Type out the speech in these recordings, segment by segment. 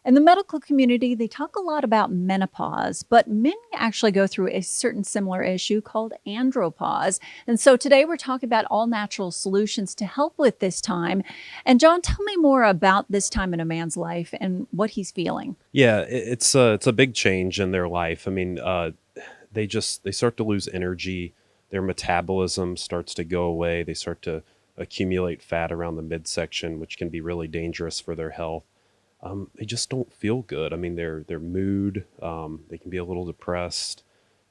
In the medical community, they talk a lot about menopause, but men actually go through a certain similar issue called andropause. And so today we're talking about all natural solutions to help with this time. And John, tell me more about this time in a man's life and what he's feeling. Yeah, it's a big change in their life. I mean, they start to lose energy. Their metabolism starts to go away. They start to accumulate fat around the midsection, which can be really dangerous for their health. They just don't feel good. I mean, their mood, they can be a little depressed.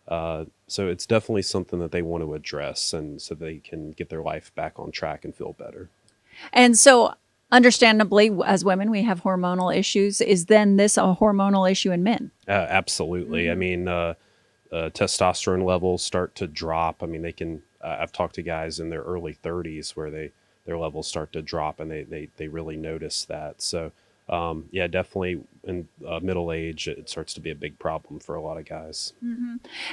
So it's definitely something that they want to address, and so they can get their life back on track and feel better. And so, understandably, as women, we have hormonal issues. Is then this a hormonal issue in men? Absolutely. I mean, testosterone levels start to drop. I mean, they can. I've talked to guys in their early 30s where their levels start to drop, and they really notice that. So, yeah, definitely in middle age, it starts to be a big problem for a lot of guys.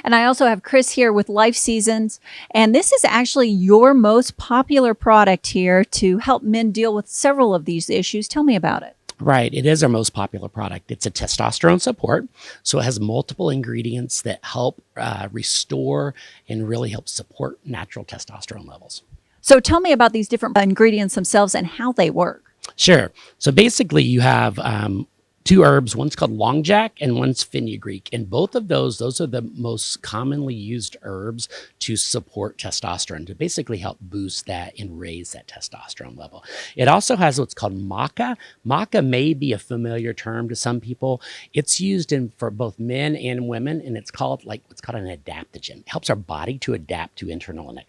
And I also have Chris here with Life Seasons. And this is actually your most popular product here to help men deal with several of these issues. Tell me about it. Right. It is our most popular product. It's a testosterone support. So it has multiple ingredients that help restore and really help support natural testosterone levels. So tell me about these different ingredients themselves and how they work. Sure. So basically, you have two herbs. One's called long jack and one's fenugreek. And both of those are the most commonly used herbs to support testosterone, to basically help boost that and raise that testosterone level. It also has what's called maca. Maca may be a familiar term to some people. It's used for both men and women, and it's called what's called an adaptogen. It helps our body to adapt to internal and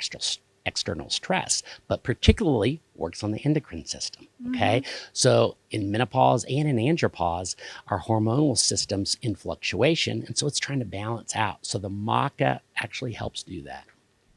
external stress, but particularly works on the endocrine system. Okay. So in menopause and in andropause, our hormonal system's in fluctuation. And so it's trying to balance out. So the maca actually helps do that.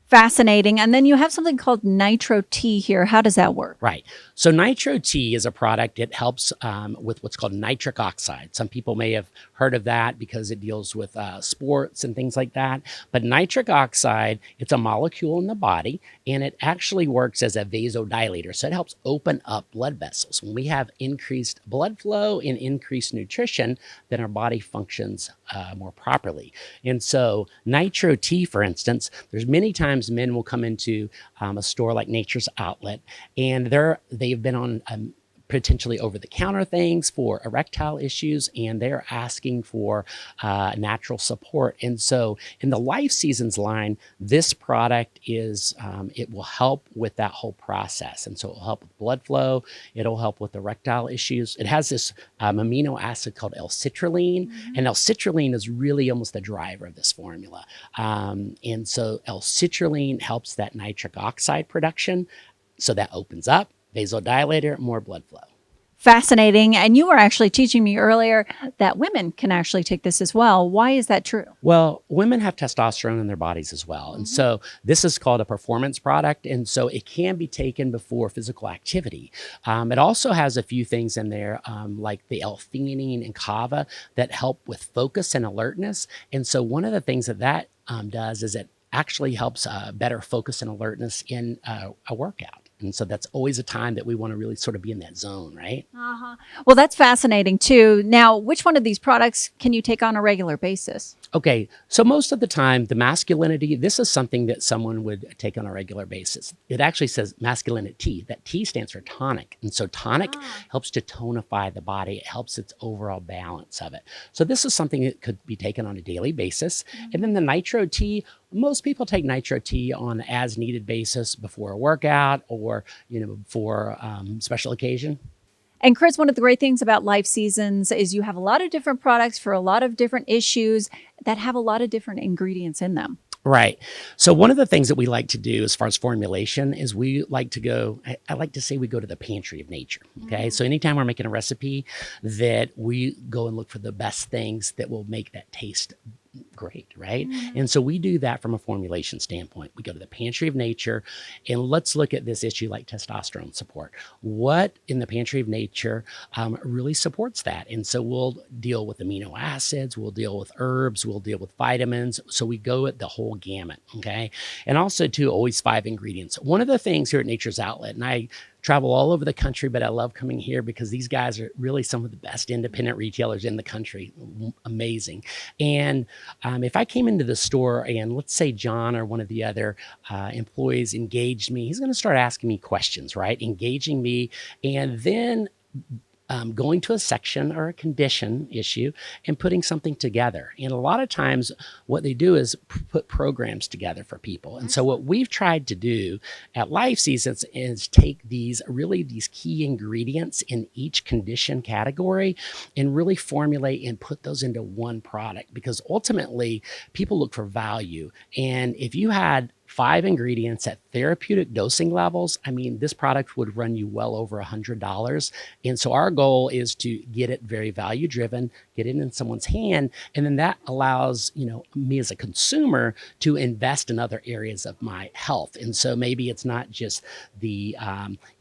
Fascinating. And then you have something called Nitro T here. How does that work? Right. So Nitro T is a product that helps with what's called nitric oxide. Some people may have heard of that because it deals with sports and things like that. But nitric oxide, it's a molecule in the body, and it actually works as a vasodilator. So it helps open up blood vessels. When we have increased blood flow and increased nutrition, then our body functions more properly. And so Nitro T, for instance, there's many times men will come into a store like Nature's Outlet, and they've been on potentially over-the-counter things for erectile issues, and they're asking for natural support. And so in the Life Seasons line, this product it will help with that whole process. And so it will help with blood flow. It'll help with erectile issues. It has this amino acid called L-citrulline, and L-citrulline is really almost the driver of this formula. And so L-citrulline helps that nitric oxide production. So that opens up, vasodilator, more blood flow. Fascinating. And you were actually teaching me earlier that women can actually take this as well. Why is that true? Well, women have testosterone in their bodies as well. And so this is called a performance product. And so it can be taken before physical activity. It also has a few things in there, like the L-theanine and kava, that help with focus and alertness. And so one of the things that does is it actually helps better focus and alertness in a workout. And so that's always a time that we want to really sort of be in that zone, right? Well, that's fascinating too. Now, which one of these products can you take on a regular basis? Okay, so most of the time, the masculinity, this is something that someone would take on a regular basis. It actually says masculinity. That T stands for tonic. And so tonic helps to tonify the body. It helps its overall balance of it. So this is something that could be taken on a daily basis. And then the Nitro T, most people take Nitro T on an as needed basis before a workout or, before special occasion. And Chris, one of the great things about Life Seasons is you have a lot of different products for a lot of different issues that have a lot of different ingredients in them. Right. So one of the things that we like to do as far as formulation is we like to go, I like to say we go to the pantry of nature. Okay. So anytime we're making a recipe, that we go and look for the best things that will make that taste great, right? And so we do that from a formulation standpoint. We go to the pantry of nature, and let's look at this issue like testosterone support. What in the pantry of nature really supports that? And so we'll deal with amino acids, we'll deal with herbs, we'll deal with vitamins. So we go at the whole gamut, okay? And also too, always 5 ingredients. One of the things here at Nature's Outlet, and I travel all over the country, but I love coming here because these guys are really some of the best independent retailers in the country. Amazing. And if I came into the store and let's say John or one of the other employees engaged me, he's going to start asking me questions, right? Engaging me, and then going to a section or a condition issue and putting something together. And a lot of times what they do is put programs together for people. And so what we've tried to do at Life Seasons is take these key ingredients in each condition category and really formulate and put those into one product, because ultimately people look for value. And if you had 5 ingredients at therapeutic dosing levels, I mean, this product would run you well over $100. And so our goal is to get it very value driven, get it in someone's hand. And then that allows, me as a consumer to invest in other areas of my health. And so maybe it's not just the,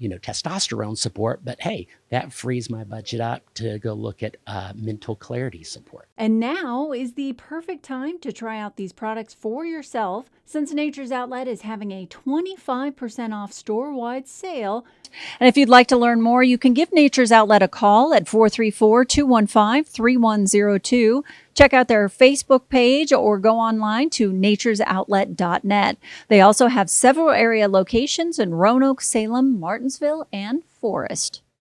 testosterone support, but hey, that frees my budget up to go look at mental clarity support. And now is the perfect time to try out these products for yourself, since Nature's Outlet is having a 25% off store-wide sale. And if you'd like to learn more, you can give Nature's Outlet a call at 434-215-3102. Check out their Facebook page or go online to naturesoutlet.net. They also have several area locations in Roanoke, Salem, Martinsville, and Forest.